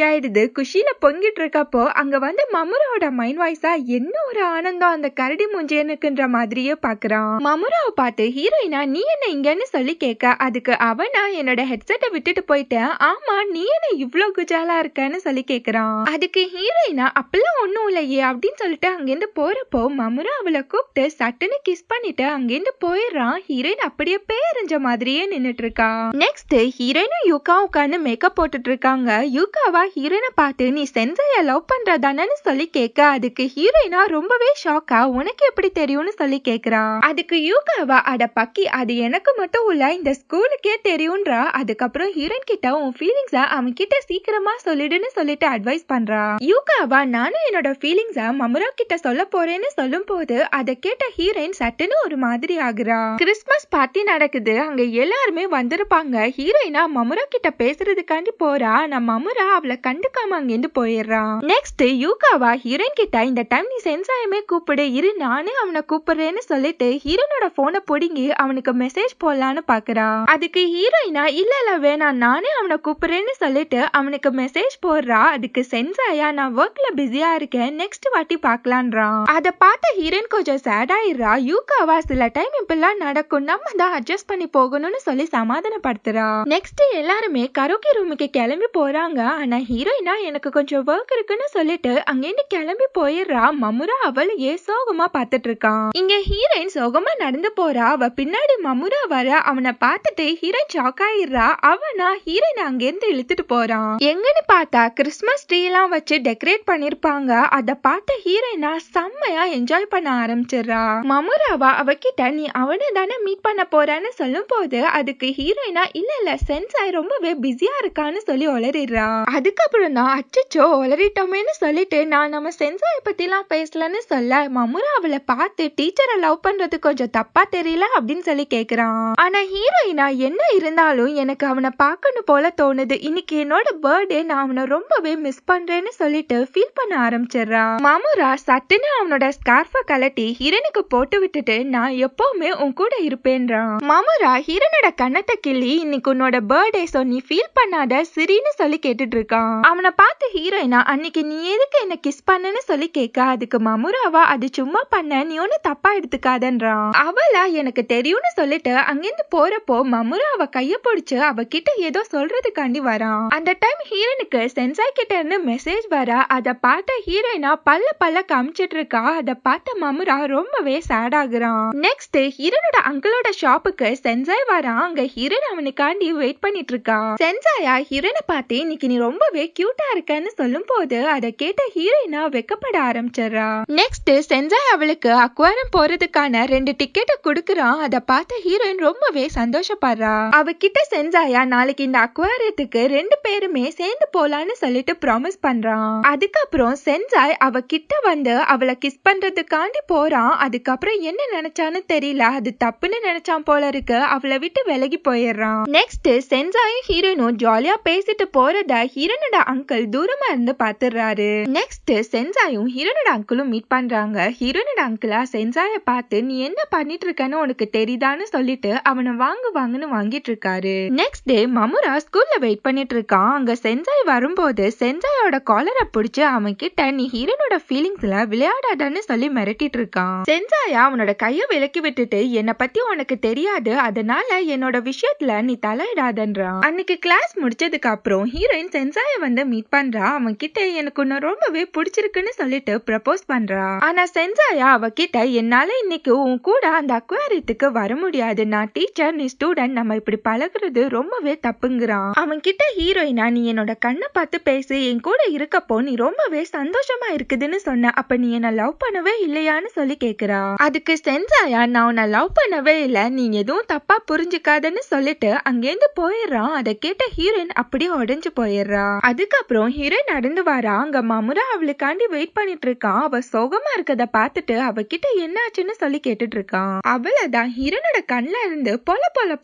ஆயிடுது. குஷியில பொங்கிட்டு இருக்கப்போ அங்க வந்து மமுராவோட மைண்ட் வாய்ஸா, என்ன ஒரு ஆனந்தம் அந்த கரடி மூஞ்சேனுக்குன்ற மாதிரியே பாக்குறான். மமுராவை பார்த்து ஹீரோயினா, நீ என்ன இங்கன்னு சொல்லி கேட்க, அதுக்கு அவனா, என்னோட ஹெட்செட்டை விட்டுட்டு போயிட்டேன், ஆமா நீ என்ன இவ்ளோ குஜாலா இருக்கன்னு சொல்லி கேக்குறான். அதுக்கு ஹீரோயினா, அப்பெல்லாம் ஒண்ணும் இல்லையே அப்படின்னு சொல்லிட்டு அங்கிருந்து போறப்போ மமுரா அவளை கூப்பிட்டு சட்டுன்னு கிஸ் பண்ணிட்டு அங்கிருந்து போயிடுறான். ஹீரோயின் அப்படியே பேரஞ்ச மாதிரியே நின்னுட்டு இருக்கா. நெக்ஸ்ட் ஹீரோயினும் யூகா உட்காந்து மேக்கப் போட்டுட்டு இருக்காங்க. யூகாவா ஹீரோயினை பார்த்து, நீ சென்சாய லவ் பண்றதானு சொல்லி கேட்க, அதுக்கு ஹீரோயினா ரொம்பவே ஷாக்கா, உனக்கு எப்படி தெரியும்னு சொல்லி கேக்குறா. அதுக்கு யூகாவா, அட பக்கி, அது எனக்கு மட்டும் இல்ல இந்த ஸ்கூலுக்கே தெரியும்ன்றா. அதுக்கப்புறம் ஹீரோயின் கிட்ட, உன் ஃபீலிங்ஸ அவன் கிட்ட சீக்கிரமா சொல்லிடுன்னு சொல்லிட்டு அட்வைஸ் பண்றா. யூகாவா, நானும் என்னோட ஃபீலிங்ஸ மமுரா கிட்ட சொல்ல போறேன்னு சொல்லும் போது அதை கேட்ட ஹீரோயின் சட்டுன்னு ஒரு மாதிரி ஆகுறா. கிறிஸ்மஸ் பார்ட்டி நடக்குது. அங்க எல்லாருமே வந்திருப்பாங்க. ஹீரோயினா மமுரா கிட்ட பேசுறதுக்காண்டி போறா. நம்ம மமுரா அவளை கண்டுக்காம அங்கிருந்து போயிடுறா. நெக்ஸ்ட் யூகாவா ஹீரோயின் கிட்ட, இந்த டைம் நீ சென்சாயமே கூப்பிடு, இரு நானே அவனை கூப்பிடுறேன்னு சொல்லிட்டு ஹீரோனோட போனை பிடுங்கி அவனுக்கு மெசேஜ் போடலான்னு பாக்குறா. அதுக்கு ஹீரோயினா, இல்ல வேணாம், நானே அவனை கூப்பிடுறேன்னு சொல்லிட்டு அவனுக்கு மெசேஜ் போடுறா. அதுக்கு சென்சாயா, நான் ஒர்க்ல பிஸியா இருக்கேன், நெக்ஸ்ட் வாட்டி பாக்கலான்றான். அதை பார்த்த ஹீரோயின் கொஞ்சம் சேட் ஆயிடுறா. யூகாவா, சில டைம் இப்பெல்லாம் நடக்கும், நம்ம தான் அட்ஜஸ்ட் பண்ணி போகணும்னு சொல்லி சமாதானப்படுத்துறா. நெக்ஸ்ட் எல்லாருமே கரோக்கி ரூமுக்கு கிளம்பி போறாங்க. ஆனா ஹீரோயினா, எனக்கு கொஞ்சம் ஒர்க் இருக்குன்னு சொல்லிட்டு அங்கிருந்து கிளம்பி போயிடுறா. மமுரா அவளையே சோகமா பார்த்துட்டு இருக்கான். இங்க ஹீரோயின் சோகமா நடந்து போறா. அவ பின்னாடி மமுரா வர அவனை பார்த்துட்டு ஹீரோயின் ஷாக் ஆயிடுறா. அவனா ஹீரோயின் அங்கிருந்து இழுத்துட்டு போறான். எங்கன்னு பார்த்தா கிறிஸ்மஸ் ட்ரீ எல்லாம் வச்சு டெக்கரேட் பண்ணிருப்பாங்க. அதை பார்த்த ஹீரோயினா செம்மையா என்ஜாய் பண்ண ஆரம்பிச்சிடுறா. மமுராவா அவகிட்ட, நீ அவனை தானே மீட் பண்ண போறான்னு சொல்லும் போது அதுக்கு அதுக்கு ஹீரோயினா இல்ல சென்சாய் ரொம்பவே பிஸியா இருக்கான்னு சொல்லி உளறிடுறா. அதுக்கப்புறம் தான் அச்சச்சோ உளறிட்டோமேன்னு சொல்லிட்டு நான் நம்ம சென்சாய் பத்திலாம் பேசலன்னு சொல்ல மமுரா அவளை பார்த்து டீச்சரை லவ் பண்றது கொஞ்சம் தப்பா தெரியல அப்படின்னு சொல்லி கேக்குறான். ஆனா ஹீரோயினா என்ன இருந்தாலும் எனக்கு அவனை பார்க்கணும் போல தோணுது, இன்னைக்கு என்னோட பர்த்டே, நான் அவனை ரொம்பவே மிஸ் பண்றேன்னு சொல்லிட்டு ஃபீல் பண்ண ஆரம்பிச்சிடுறா. மமுரா சட்டுன்னு அவனோட ஸ்கார்ஃப கலட்டி ஹீரனுக்கு போட்டு விட்டுட்டு நான் எப்பவுமே உன் கூட இருப்பேன்றான். மமுரா ஹீரனோட கண்ணத்தை கிள்ளி இன்னைக்கு உன்னோட பர்த்டே சோ நீ ஃபீல் பண்ணாத சிரின்னு சொல்லி கேட்டுட்டு இருக்கான். அவனை பார்த்து ஹீரோயினா அன்னைக்கு நீ எதுக்கு என்ன கிஸ் பண்ணன்னு சொல்லி கேட்க அதுக்கு மமுராவா அது சும்மா பண்ண, நீ ஒன்னு தப்பா எடுத்துக்காதன்றான். அவளா எனக்கு தெரியும்னு சொல்லிட்டு அங்கிருந்து போறப்போ மமுரா அவ கைய பிடிச்சு அவகிட்ட ஏதோ சொல்றதுக்காண்டி வரான். அந்த டைம் ஹீரோனுக்கு சென்சாய் கிட்ட இருந்து மெசேஜ் வர அதை பார்த்த ஹீரோயினா பல்ல காமிச்சிட்டு இருக்கா. அதை பார்த்த மமுரா ரொம்பவே சேட் ஆகுறான். நெக்ஸ்ட் ஹீரோனோட அங்கிளோட ஷாப்புக்கு சென்சாய் வரான். அங்க ஹீரோன் அவனுக்காண்டி வெயிட் பண்ணிட்டு இருக்கா. சென்சாயா ஹீரோனை பார்த்து இன்னைக்கு நீ ரொம்பவே கியூட்டா இருக்கன்னு சொல்லும் போது அதை கேட்ட ஹீரோயினா வெக்கப்பட ஆரம்பிச்சிடறா. நெக்ஸ்ட் சென்சாய் அவளுக்கு அக்வாரியம் போறதுக்கான 2 டிக்கெட்டை கொடுக்கறான். அதை பார்த்த ஹீரோயின் ரொம்பவே சந்தோஷப்படுறா. அவகிட்ட சென்சாயா நாளைக்கு இந்த அக்வாரியத்துக்கு 2 பேருமே சேர்ந்து போலான்னு சொல்லிட்டு ப்ராமிஸ் பண்றான். அதுக்கப்புறம் சென்சாய் அவகிட்ட வந்து அவளை கிஸ் பண்றதுக்காண்டி போறான். அதுக்கப்புறம் என்ன நினைச்சான்னு தெரியல, அது தப்புன்னு நினைச்சான் போல இருக்கு, அவளை விட்டு விலகி போயிடுறான். நெக்ஸ்ட் சென்சாயும் ஹீரோனும் ஜாலியா பேசிட்டு போறத ஹீரோனோட அங்கிள் தூரமா இருந்து பாத்துறாரு. நெக்ஸ்ட் சென்சாயும் ஹீரோனோட அங்கிளும் மீட் பண்றாங்க. ஹீரோனோட அங்கிளா சென்சாய பார்த்து நீ என்ன பண்ணிட்டு இருக்கன்னு உனக்கு தெரியுதான்னு சொல்லிட்டு அவனை வாங்குன்னு வாங்கிட்டு இருக்காரு. நெக்ஸ்ட் டே மமுரா ஸ்கூல்ல வெயிட் பண்ணிட்டு இருக்கான். அங்க சென்சாய் வரும்போது சென்சாயோட காலரை பிடிச்சு அவன் கிட்ட நீ ஹீரோனோட ஃபீலிங்ஸ்ல விளையாடாதன்னு சொல்லி மிரட்டிட்டு இருக்கான். சென்சாயா அவனோட கைய விலக்கி விட்டுட்டு என்னை பத்தி உனக்கு தெரியாது, அதனால என்னோட விஷயத்துல நீ தலையிடாதன்றான். அன்னைக்கு கிளாஸ் முடிச்சதுக்கு அப்புறம் ஹீரோயின் சென்சாய வந்து மீட் பண்றா. அவன் கிட்ட எனக்கு உன்னை ரொம்பவே பிடிச்சிருக்குன்னு சொல்லிட்டு ப்ரப்போஸ் பண்றா. ஆனா சென்சாயா அவகிட்ட என்னால இன்னைக்கு உன் கூட அந்த அக்வாரியத்துக்கு வர முடியாது, நான் டீச்சர் நீ ஸ்டூடெண்ட், நம்ம இப்படி பழகுறது ரொம்பவே தப்புங்கிறான். அவன் கிட்ட ஹீரோயினா நீ என்னோட கண்ணை பார்த்து பேசு, என் கூட இருக்கப்போ நீ ரொம்பவே சந்தோஷமா இருக்குதுன்னு சொன்ன, அப்ப நீ என்ன லவ் பண்ணவே இல்லையான்னு சொல்லி கேக்குறா. அதுக்கு சென்சாயா நான் உன்னை லவ் பண்ணவே இல்ல, நீ எதுவும் தப்பா புரிஞ்சுக்காதன்னு சொல்லிட்டு அங்கேருந்து போயிடுறான். அதை கேட்ட ஹீரோயின் அப்படியே உடைஞ்சு போயிடுறா. அதுக்கப்புறம் ஹீரோயின் நடந்து வரா. அங்க மமுரா அவளுக்காண்டி வெயிட் பண்ணிட்டு இருக்கான். அவ சோகமா இருக்கத பார்த்துட்டு அவகிட்ட என்னாச்சுன்னு சொல்லி கேட்டுட்டு இருக்கான். அவளதான் ஹீரோனோட கண்ல இருந்து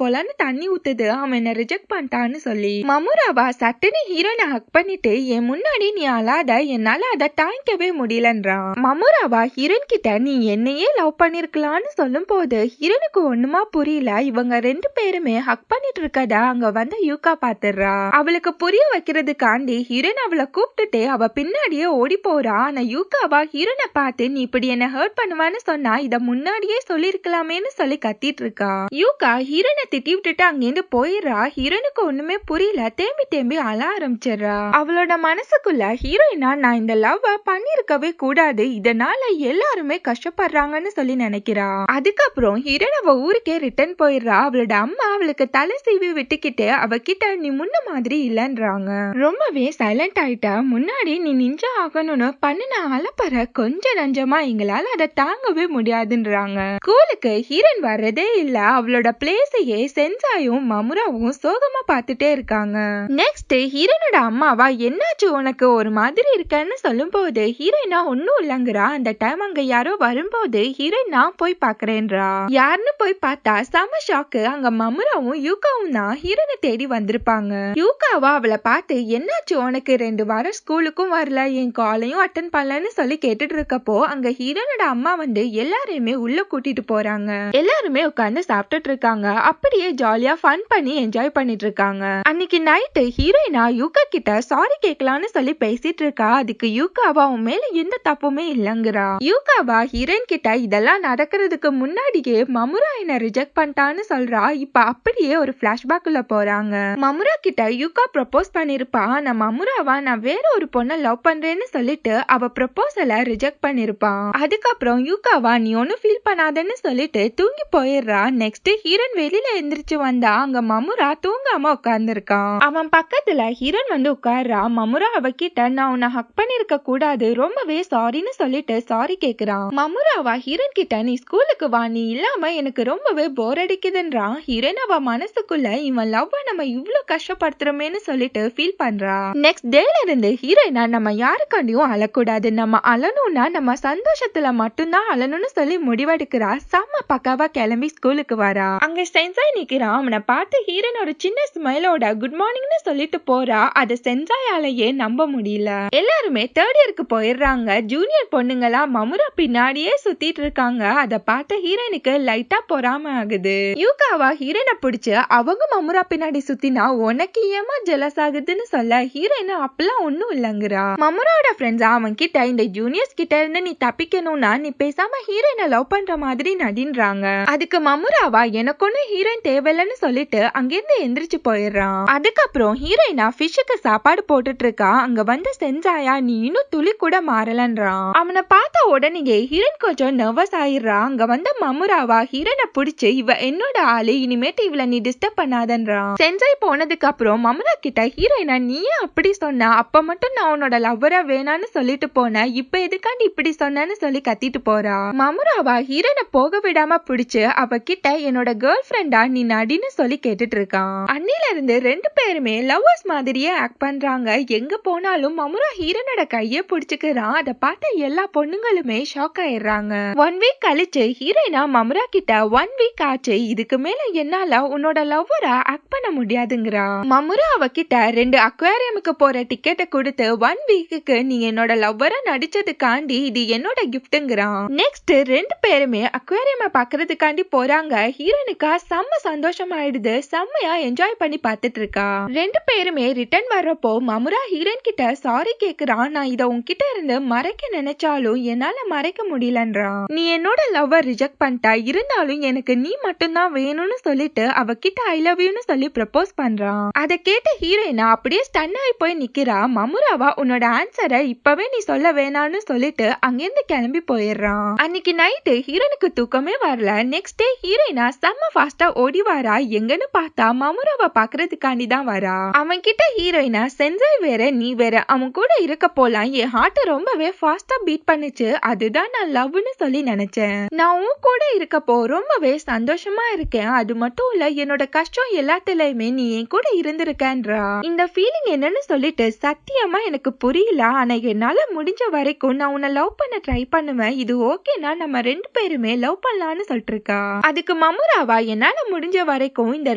பொலன்னு தண்ணி ஊத்துது, அவன் என்ன ரிஜெக்ட் பண்ணிட்டான்னு சொல்லி. மமுராவா சட்டுன்னு ஹீரோனை ஹக் பண்ணிட்டு என் முன்னாடி நீ அழாத, என்னால அதை தாங்கிக்கவே முடியலன்றான். மமுராவா ஹீரோன் கிட்ட நீ என்னையே லவ் பண்ணிருக்கலான்னு சொல்லும் போது ஹீரோனுக்கு ஒண்ணுமா புரியல. இவங்க 2 பேருமே ஹக் பண்ணிட்டு இருக்கத அங்க வந்து யூகா பாத்துறா. அவளுக்கு புரிய வைக்கிறதுக்காண்டி ஹீரோன் அவளை கூப்பிட்டுட்டு அவ பின்னாடியே ஓடி போறா. ஆனா யூகாவா ஹீரோனை பார்த்து நீ இப்படி என்ன ஹர்ட் பண்ணுவான்னு சொன்னா இத முன்னாடியே சொல்லிருக்கலாமேன்னு சொல்லி கத்திட்டு இருக்கா. யூகா ஹீரோனை திட்டி விட்டுட்டு அங்கேருந்து போயிடுறா. ஹீரோனுக்கு ஒண்ணுமே புரியல, தேம்பி அழ ஆரம்பிச்சிடறா. அவளோட மனசுக்குள்ள ஹீரோயினா நான் இந்த லவ் பண்ணிருக்கவே கூடாது, இதனால எல்லாருமே கஷ்டப்படுறாங்கன்னு சொல்லி நினைக்கிறா. அதுக்கப்புறம் ஹீரோன் அவ ஊருக்கே ரிட்டர்ன் போயிடுறா. அவளோட அம்மா அவளுக்கு தலை சீவி விட்டுக்கிட்டு அவகிட்ட நீ முன்ன மாதிரி இல்லன்றாங்க. ரொம்பவே சைலண்ட் ஆயிட்டா. முன்னாடி நீ நிஞ்சா ஆகணும்னு பண்ணின அலப்பற கொஞ்சம் நஞ்சமா எங்களால அதை தாங்கவே முடியாதுன்றாங்க. ஸ்கூலுக்கு ஹீரோன் வர்றதே இல்ல. அவளோட பிளேஸையே சென்சாயும் மமுராவும் சோகமா பார்த்துட்டே இருக்காங்க. நெக்ஸ்ட் ஹீரோனோட அம்மாவா என்னாச்சு உனக்கு ஒரு மாதிரி இருக்கன்னு சொல்லும் போது ஹீரோயினா ஒன்னும் இல்லங்கிறா. அந்த டைம் அங்க யாரோ வரும்போது ஹீரோயின் நான் போய் பாக்குறேன்றா. யாருன்னு போய் பார்த்தா செம ஷாக்கு. அங்க மமுராவும் யூகாவும் தான் ஹீரோனை தேடி வந்திருப்பாங்க. யூகாவா அவளை பார்த்து என்னாச்சு உனக்கு 2 வாரம் ஸ்கூலுக்கும் வரல, என் காலையும் அட்டன் பண்ணலன்னு சொல்லி கேட்டுட்டு இருக்கப்போ அங்க ஹீரோனோட அம்மா வந்து எல்லாரையுமே உள்ள கூட்டிட்டு போறாங்க. எல்லாருமே உட்கார்ந்து சாப்பிட்டுட்டு இருக்காங்க. அப்படியே ஜாலியா ஃபன் பண்ணி என்ஜாய் பண்ணிட்டு இருக்காங்க. அன்னைக்கு நைட்டு ஹீரோயினா யூகா கிட்ட சாரி கேட்கலான்னு சொல்லி பேசிட்டு இருக்கா. அதுக்கு யூகாவா உன் மேல எந்த தப்புமே இல்லங்கிறா. யூகாவா ஹீரோயின் கிட்ட இதெல்லாம் நடக்கிறதுக்கு முன்னாடியே மமுரா என்ன ரிஜெக்ட் பண்ணிட்டான்னு சொல்றா. இப்ப அப்படியே ஒரு பிளாஷ்பேக்குள்ள போறாங்க. மமுரா கிட்ட யூகா ப்ரப்போஸ் பண்ணிருப்பா. நான் மமுராவா நான் வேற ஒரு பொண்ணை லவ் பண்றேன்னு சொல்லிட்டு அவ ப்ரப்போசலை ரிஜெக்ட் பண்ணிருப்பான். அதுக்கப்புறம் யூகாவா நீ ஒன்னும் ஃபீல் பண்ணாதன்னு சொல்லிட்டு தூங்கி போயிடுறா. நெக்ஸ்ட் ஹீரோன் வெளியில எந்திரிச்சு வந்தா அங்க மமுரா தூங்காம உட்கார்ந்துருக்கான். அவன் பக்கத்துல ஹீரோன் வந்து உட்கார்றா. மமுரா அவகிட்ட நான் உன்னை ஹக் பண்ணிருக்க கூடாது, ரொம்பவே சாரின்னு சொல்லிட்டு சாரி கேக்குறான். மமுராவா ஹீரோன் கிட்ட நீ ஸ்கூலுக்கு வா, நீ இல்லாம எனக்கு ரொம்பவே போர் அடிக்குதுன்றான். ஹீரோன் தென் அவ மனசுக்குள்ள இவன் லவ் நம்ம இவ்வளவு கஷ்டப்படுத்துறோமேன்னு சொல்லிட்டு ஃபீல் பண்றா. நெக்ஸ்ட் டேல இருந்து ஹீரோயினா நம்ம யாருக்காண்டியும் அழக்கூடாது, நம்ம அழணும்னா நம்ம சந்தோஷத்துல மட்டும்தான் அழணும்னு சொல்லி முடிவெடுக்கிறா. செம்ம பக்காவா கிளம்பி ஸ்கூலுக்கு வரா. அங்க சென்சாய் நிக்கிறான். அவனை பார்த்து ஹீரோயின் ஒரு சின்ன ஸ்மைலோட குட் மார்னிங்னு சொல்லிட்டு போறா. அதை சென்சாயாலேயே நம்ப முடியல. எல்லாருமே தேர்ட் இயருக்கு போயிடுறாங்க. ஜூனியர் பொண்ணுங்களா மமுரா பின்னாடியே சுத்திட்டு இருக்காங்க. அதை பார்த்த ஹீரோயினுக்கு லைட்டா பொறாம ஆகுது. யூகாவா ஹீரோயினை பிடிச்சு அவங்க மமுரா பின்னாடி சுத்தினா உனக்கு ஏமா ஜெலஸ் ஆகுதுன்னு சொல்ல ஹீரோயின் அப்பெல்லாம் ஒண்ணும் இல்லங்கிறா. மமுராவோட ஃப்ரெண்ட்ஸ் அவன் கிட்ட இந்த ஜூனியர்ஸ் கிட்ட இருந்து நீ தப்பிக்கணும்னா நீ பேசாம ஹீரோயினை லவ் பண்ற மாதிரி நடின்றாங்க. அதுக்கு மமுராவா எனக்கு ஒண்ணு ஹீரோயின் தேவையில்லைன்னு சொல்லிட்டு அங்கிருந்து எந்திரிச்சு போயிடுறான். அதுக்கப்புறம் ஹீரோயினா ஃபிஷ்ஷுக்கு சாப்பாடு போட்டுட்டு இருக்கா. அங்க வந்த சென்சாயா நீ இன்னும் துளி கூட மாறலன்றான். அவனை பார்த்த உடனே ஹீரோயின் கொஞ்சம் நர்வஸ் ஆயிடுறா. அங்க வந்த மமுராவா ஹீரோயினை பிடிச்சு இவ என்னோட ஆளு, இனிமேட்டு இவளை நீ டிஸ்டர்ப் பண்ணாதன்றான். சென்சாய் போனதுக்கு அப்புறம் மமுரா கிட்ட ஹீரோயினா நீயே அப்படி சொன்ன, அப்ப மட்டும் நான் உன்னோட லவ்வரா வேணான்னு சொல்லிட்டு போன, இப்ப எதுக்காண்டி இப்படி சொன்னு சொல்லி கத்திட்டு போறா. மமுராவா ஹீரோயினை போக விடாம பிடிச்சு அவகிட்ட என்னோட கேர்ள் ஃப்ரெண்டா நீ நடின்னு சொல்லி கேட்டுட்டு இருக்கான். அன்னில இருந்து ரெண்டு பேருமே லவ்வர்ஸ் மாதிரியே ஆக்ட் பண்றாங்க. எங்க போனாலும் மமுரா ஹீரோனோட கைய பிடிச்சுக்கிறான். அதை பார்த்த எல்லா பொண்ணுங்களுமே ஷாக் ஆயிடுறாங்க. 1 வீக் கழிச்சு ஹீரோயினா மமுரா கிட்ட 1 வீக் ஆச்சு, இதுக்கு மேல என்னால உன்னோட லவ்வரா ஆக்ட் பண்ண முடியாதுங்கிறா. மமுரா அவகிட்ட 2 அக்வாரியமுக்கு போற டிக்கெட்டை கொடுத்து 1 வீக்குக்கு நீ என்னோட லவ்வரா நடிச்சதுக்காண்டி இது என்னோட கிஃப்ட்ங்கிறான். நெக்ஸ்ட் ரெண்டு பேருமே அக்வாரியம பாக்குறதுக்காண்டி போறாங்க. ஹீரோனுக்கா செம்ம சந்தோஷமாயிடுது. செம்மையா என்ஜாய் பண்ணி பார்த்துட்டு இருக்கா. ரெண்டு பேருமே ரிட்டர்ன் வர்றப்போ மமுரா ஹீரோயின் கிட்ட சாரி கேக்குறான். நான் இத உன்கிட்ட இருந்து மறைக்க நினைச்சாலும் என்னால மறைக்க முடியலன்றான். நீ என்னோட லவ்வர் ரிஜெக்ட் பண்ணிட்டா, இருந்தாலும் எனக்கு நீ மட்டும்தான் வேணும்னு சொல்லிட்டு அவகிட்ட ஐ லவ் யூன்னு சொல்லி ப்ரப்போஸ் பண்றான். அதை கேட்ட ஹீரோயினா அப்படியே ஸ்டன் ஆகி போய் நிக்கிறா. மமுராவா உன்னோட ஆன்சரை இப்பவே நீ சொல்ல வேணான்னு சொல்லிட்டு அங்கிருந்து கிளம்பி போயிடுறான். அன்னைக்கு நைட்டு ஹீரோனுக்கு தூக்கமே வரல. நெக்ஸ்ட் டே ஹீரோயினா செம்ம ஃபாஸ்டா ஓடி வரா. எங்கன்னு பார்த்தா மமுராவை பாக்குறதுக்காண்டி தான் வரா. அவன் கிட்ட ஹீரோயினா சென்சாய் வேற நீ வேற, அவன் கூட இருக்க போலாம், என் ஹார்ட் ரொம்பவே ஃபாஸ்டா பீட் பண்ணுச்சு, அதுதான் நான் லவ்னு சொல்லி நினைச்சேன். நான் உன் கூட இருக்கப்போ ரொம்பவே சந்தோஷமா இருக்கேன். அது மட்டும் இல்ல என்னோட கஷ்டம் எல்லாத்துலயுமே நீ என் கூட இருந்திருக்கன்றா. இந்த ஃபீலிங் என்னன்னு சொல்லிட்டு சத்தியமா எனக்கு புரியல, ஆனா என்னால முடிஞ்ச வரைக்கும் நான் உன்னை லவ் பண்ண ட்ரை பண்ணுவேன், இது ஓகேனா நம்ம ரெண்டு பேருமே லவ் பண்ணலாம்னு சொல்லிட்டு இருக்கா. அதுக்கு மமுராவா என்னால முடிஞ்ச வரைக்கும் இந்த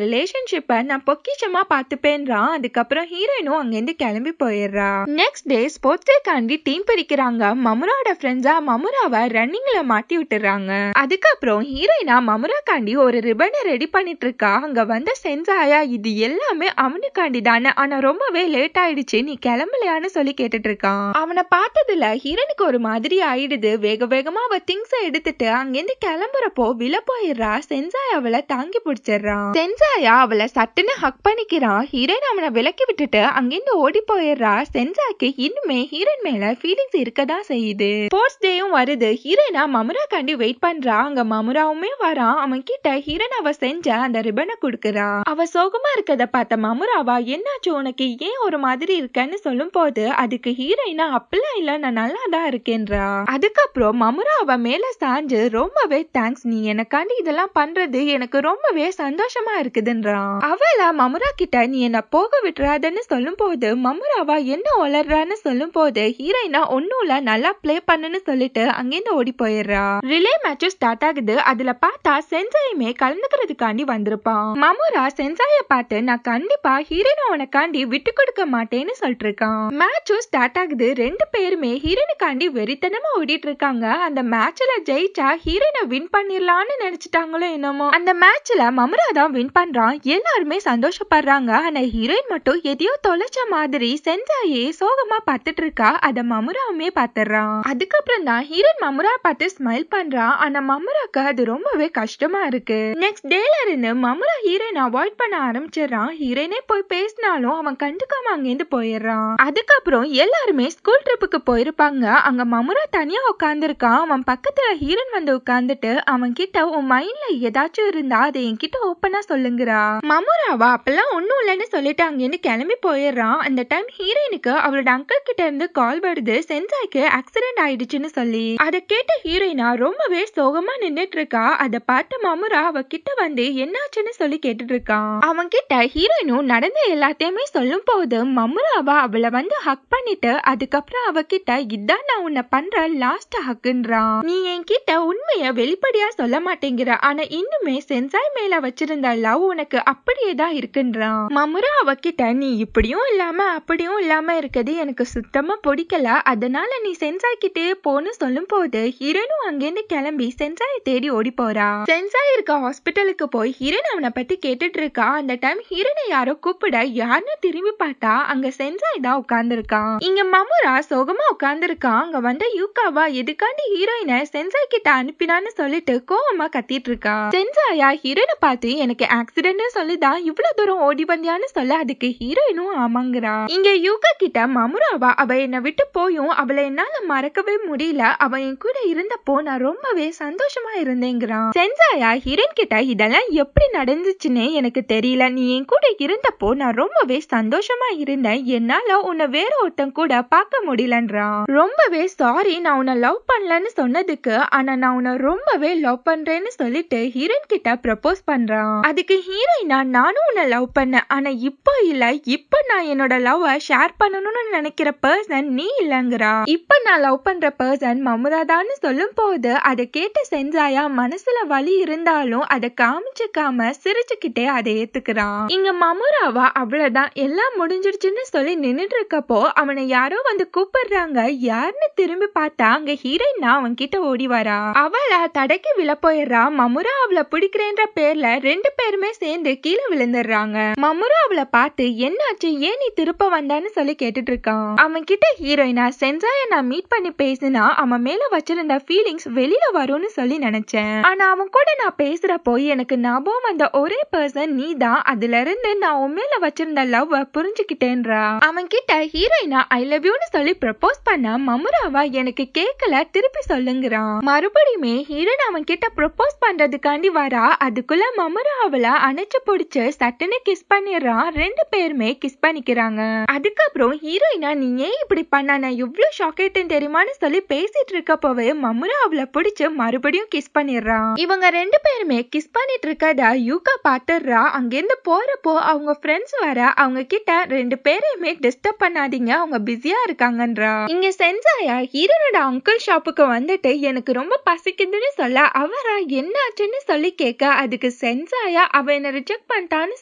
ரிலேஷன்ஷிப்பை நான் பொக்கிஷமா பாத்துப்பேன்றான். அதுக்கப்புறம் ஹீரோயினும் அங்கிருந்து கிளம்பி போயிடுறா. நெக்ஸ்ட் டே ஸ்போர்ட்ஸ் டேக்காண்டி டீம் பிரிக்கிறாங்க. மமுராவோட ஃப்ரெண்ட்ஸா மமுராவை ரன்னிங்ல மாட்டி விட்டுறாங்க. அதுக்கப்புறம் ஹீரோயினா மமுரா காண்டி ஒரு ரிபனை ரெடி பண்ணிட்டு இருக்கா. அங்க வந்த சென்சாயா இது எல்லாமே அவனுக்காண்டி தானே, ஆனா ரொம்பவே லேட் ஆயிடுச்சு, நீ கிளம்பலையான்னு சொல்லி கேட்டுட்டு இருக்கான். அவனை பார்த்ததுல ஹீரோனுக்கு ஒரு மாதிரி ஆயிடுது. வேக வேகமா அவ திங்ஸ் எடுத்துட்டு அங்கிருந்து கிளம்புறப்போ விழ போயிடுறா. சென்சாய் அவளை தாங்கி பிடிச்சிடுறான். சென்சாயா அவளை சட்டுன்னு ஹக் பண்ணிக்கிறான். ஹீரோயின் அவனை விலக்கி விட்டுட்டு அங்கிருந்து ஓடி போயிடுறா. சென்சாய்க்கு இன்னுமே ஹீரோயின் மேல ஃபீலிங்ஸ் இருக்கதான் செய்யுது. ஸ்போர்ட்ஸ் டேயும் வருது. ஹீரோயினா மமுரா காண்டி வெயிட் பண்றா. அங்க மமுராவுமே வரான். அவன் கிட்ட ஹீரோயின் அவ செஞ்ச அந்த ரிபனை குடுக்குறா. அவ சோகமா இருக்கத பார்த்த மமுராவா என்னாச்சு உனக்கு, ஏன் ஒரு மாதிரி இருக்கன்னு சொல்லும் போது அதுக்கு ஹீரோயினா அப்பெல்லாம் இல்ல நான் நல்லா தான் இருக்கேன்றா. அதுக்கப்புறம் மமுரா அவ மேல சாஞ்சு ரொம்பவே தேங்க்ஸ், நீ எனக்காண்டி இதெல்லாம் பண்றது எனக்கு ரொம்பவே சந்தோஷமா இருக்குதுன்றான். அவள மமுரா கிட்ட நீ என்ன போக விட்டுறாதன்னு சொல்லும் போது மமுராவா என்ன வளர்றான்னு சொல்லும் போது ஹீரோயினா ஒன்னும் இல்ல நல்லா பிளே பண்ணுன்னு சொல்லிட்டு அங்கிருந்து ஓடி போயிடுறா. ரிலே மேட்சும் ஸ்டார்ட் ஆகுது. அதுல பார்த்தா சென்சாயுமே கலந்துக்கிறதுக்காண்டி வந்திருப்பான். மமுரா சென்சாய பார்த்து நான் கண்டிப்பா ஹீரோயினை உனக்காண்டி விட்டு கொடுக்க மாட்டேன்னு சொல்லிட்டு இருக்கான். மேட்சும் ஸ்டார்ட் ஆகுது. ரெண்டு பேருமே ஹீரோயினுக்காண்டி வெறித்தனமா ஓடிட்டு இருக்காங்க. அந்த மேட்ச்ல ஜெயிச்சா ஹீரோயினை வின் பண்ணிடலாம்னு நினைச்சிட்டாங்களோ என்னமோ. அந்த மேட்ச்ல மமுரா தான் வின் பண்றான். எல்லாருமே சந்தோஷப்படுறாங்க. ஆனா ஹீரோயின் மட்டும் எதையோ தொலைச்ச மாதிரி சென்சாயே சோகமா பார்த்துட்டு இருக்கா. அத மமுராவுமே பாத்துறான். அதுக்கப்புறம் தான் ஹீரோயின் மமுரா பார்த்து ஸ்மைல் பண்றான். ஆனா மமுராக்கு அது ரொம்பவே கஷ்டமா இருக்கு. நெக்ஸ்ட் டேல இருந்து மமுரா ஹீரோயின் அவாய்ட் பண்ண ஆரம்பிச்சிடறான். ஹீரோயினே போய் பேசினாலும் அவன் கண்டுக்காம அங்கிருந்து போயிடுறான். அதுக்கப்புறம் எல்லாருமே ஸ்கூல் ட்ரிப்புக்கு போயிருப்பாங்க. அங்க மமுரா தனியா உட்கார்ந்துருக்கான். அவன் பக்கத்துல ஹீரோயின் வந்து உட்கார்ந்துட்டு அவன் கிட்ட உன் மைண்ட்ல ஏதாச்சும் இருந்தா அதை என்கிட்ட ஓப்பனா சொல்லுங்கிறா. மமுராவா அப்பெல்லாம் ஒண்ணும் இல்லைன்னு சொல்லிட்டு அங்கிருந்து கிளம்பி போயிடுறான். அந்த டைம் ஹீரோயினுக்கு அவளோட அங்கிள் கிட்ட இருந்து கால் வருது. சென்சாய்க்கு ஆக்சிடென்ட் ஆயிடுச்சுன்னு சொல்லி. அதை கேட்ட ஹீரோயினா ரொம்பவே சோகமா நின்னுட்டு இருக்கா. அதை பார்த்த மமுரா அவ கிட்ட வந்து என்னாச்சுன்னு சொல்லி கேட்டுட்டு இருக்கான். அவன் கிட்ட ஹீரோயினும் நடந்த எல்லாத்தையுமே சொல்லும் போது மமுராவா அவளை ஹக் பண்ணிட்டு அதுக்கப்புறம் அவகிட்ட இதான் நான் உன்னை பண்ற லாஸ்ட் ஹக்குன்றான். நீ என்கிட்ட உண்மைய வெளிப்படையா சொல்ல மாட்டேங்கிற, ஆனா இன்னுமே சென்சாய் மேல வச்சிருந்த லவ் உனக்கு அப்படியே தான் இருக்குன்றான். மமுரா அவகிட்ட நீ இப்படியும் இல்லாம அப்படியும் இல்லாம இருக்குது எனக்கு சுத்தமா பிடிக்கல, அதனால நீ சென்சாய் கிட்டே போன்னு சொல்லும் போது ஹீரோனும் அங்கிருந்து கிளம்பி சென்சாயை தேடி ஓடி போறா. சென்சாய் இருக்க ஹாஸ்பிட்டலுக்கு போய் ஹீரோன் அவனை பத்தி கேட்டுட்டு இருக்கா. அந்த டைம் ஹீரோனை யாரோ கூப்பிட யாருன்னு திரும்பி பார்த்தா அங்க சென்சாய் தான் உட்கார்ந்துருக்கான். இங்க மமுரா சோகமா உட்கார்ந்துருக்கான். அங்க வந்த யூகாவா எதுக்காண்டி ஹீரோயினை சென்சாய் கிட்ட அனுப்பினான்னு சொல்லிட்டு கோவமா கத்திட்டு இருக்கா. சென்சாயா ஹீரோனை பார்த்து எனக்கு ஆக்சிடென்ட்னு சொல்லிதான் இவ்வளவு தூரம் ஓடி வந்தியான்னு சொல்ல அதுக்கு ஹீரோயினும் ஆமாங்கிறா. இங்க யூகா கிட்ட மமுராவா அவ என்னை விட்டு போயும் அவளை என்னால மறக்கவே முடியல, அவ என் கூட இருந்தப்போ நான் ரொம்பவே சந்தோஷமா இருந்தேங்கிறான். சென்சாயா ஹீரோயின் கிட்ட இதெல்லாம் எப்படி நடந்துச்சுன்னு எனக்கு தெரியல, நீ என் கூட இருந்தப்போ நான் ரொம்பவே சந்தோஷமா இருந்தேன், என்னால உன்னை வேற ஒருத்தன் கூட பார்க்க முடியலன்றான். ரொம்பவே சாரி நான் உன்னை லவ் பண்ணலன்னு சொன்னதுக்கு, ஆனா நான் உன்னை ரொம்பவே லவ் பண்றேன்னு சொல்லிட்டு ஹீரோயின் கிட்ட ப்ரப்போஸ் பண்றான். அதுக்கு ஹீரோயினா நானும் உன்னை லவ் பண்ண, ஆனா இப்போ இல்ல, இப்போ நான் என்னோட லவ் ஷேர் பண்ணணும்னு நினைக்கிற பர்சன் நீ இல்லங்கிறா. இப்ப நான் லவ் பண்ற பர்சன் மமுராதான்னு சொல்லும் போது அதை கேட்டு சென்சாயா மனசுல வலி இருந்தாலும் அதை காமிச்சுக்காம சிரிச்சுக்கிட்டே அதை ஏத்துக்கிறான். இங்க மமுராவா அவ்வளவுதான் எல்லாம் முடிஞ்சிருச்சுன்னு சொல்லி நின்னுட்டு இருக்கப்போ அவனை யாரோ கூப்பிடுறாங்க. யாருன்னு திரும்பி பார்த்தா அங்க ஹீரோயின் அவன் கிட்ட ஓடி வரா. அவளை தடக்கி விழ போயிடுறா. மமுரா அவளை பிடிக்கிறேன்ற பேர்ல ரெண்டு பேருமே சேர்ந்து கீழே விழுந்துடுறாங்க. மமுரா அவளை பார்த்து என்னாச்சு ஏன் நீ திருப்ப வந்தான்னு சொல்லி கேட்டுட்டு இருக்கான். அவன் கிட்ட ஹீரோயினா சென்சாய நான் மீட் பண்ணி பேசினா அவன் மேல வச்சிருந்த ஃபீலிங்ஸ் வெளியில வரும்னு சொல்லி நினைச்சேன், ஆனா அவன் கூட நான் பேசுறப்போ எனக்கு ஞாபகம் வந்த ஒரே பர்சன் நீ தான், அதுல இருந்து நான் உன் மேல வச்சிருந்த லவ் புரிஞ்சுக்கிட்டேன்றா. அவன் கிட்ட ஹீரோயினா ஐ லவ் யூன்னு சொல்லி ப்ரப்போஸ் பண்ண மமுராவா எனக்கு கேட்கல திருப்பி சொல்லுங்கிறான். மறுபடியுமே ஹீரோயின் அவன் கிட்ட ப்ரப்போஸ் பண்றதுக்காண்டி வரா. அதுக்குள்ள மமுரா அவளை அணைச்சு பிடிச்சு சட்டுன்னு கிஸ் பண்ணிடுறான். ரெண்டு பேருமே கிஸ் பண்ணிக்கிறாங்க. அதுக்கப்புறம் ஹீரோயினா நீ ஏன் இப்படி பண்ண, நான் எவ்வளவு ஷாக்கேட்டன் தெரியுமான்னு சொல்லி பேசிட்டு இருக்கப்போவே மமுரா அவளை பிடிச்சு மறுபடியும் கிஸ் பண்ணிடுறான். இவங்க ரெண்டு பேருமே கிஸ் பண்ணிட்டு இருக்கத யூகா பாத்துடுறா. அங்கிருந்து போறப்போ அவங்க ஃப்ரெண்ட்ஸ் வர அவங்க கிட்ட ரெண்டு பேரையுமே டிஸ்டர்ப் பண்ணாதீங்க அவங்க பிஸியா இருக்காங்கன்றா. இங்க சென்சாயா ஹீரோனோட அங்கிள் ஷாப்புக்கு வந்துட்டு எனக்கு ரொம்ப பசிக்குதுன்னு சொல்ல அவரா என்னாச்சுன்னு சொல்லி கேட்க அதுக்கு சென்சாயா அவ என்ன ரிஜெக்ட் பண்ணிட்டான்னு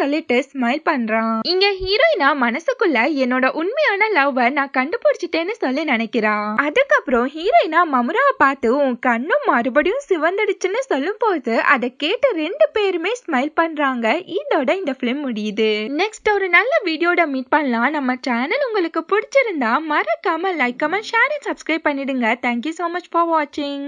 சொல்லிட்டு ஸ்மைல் பண்றான். இங்க ஹீரோயினா மனசுக்குள்ள என்னோட உண்மையான லவ் நான் கண்டுபிடிச்சிட்டேன்னு சொல்லி நினைக்கிறா. அதுக்கப்புறம் ஹீரோயினா மமுராவை பார்த்து உன் கண்ணும் மறுபடியும் சிவந்துடுச்சுன்னு சொல்லும் போது அதை கேட்டு ரெண்டு பேருமே ஸ்மைல் பண்றாங்க. இதோட இந்த பிலிம் முடியுது. நெக்ஸ்ட் ஒரு நல்ல வீடியோட மீட் பண்ணலாம். நம்ம சேனல் உங்களுக்கு பிடிச்சிருந்தா மறக்காம like comment share and subscribe பண்ணிடுங்க. Thank you so much for watching.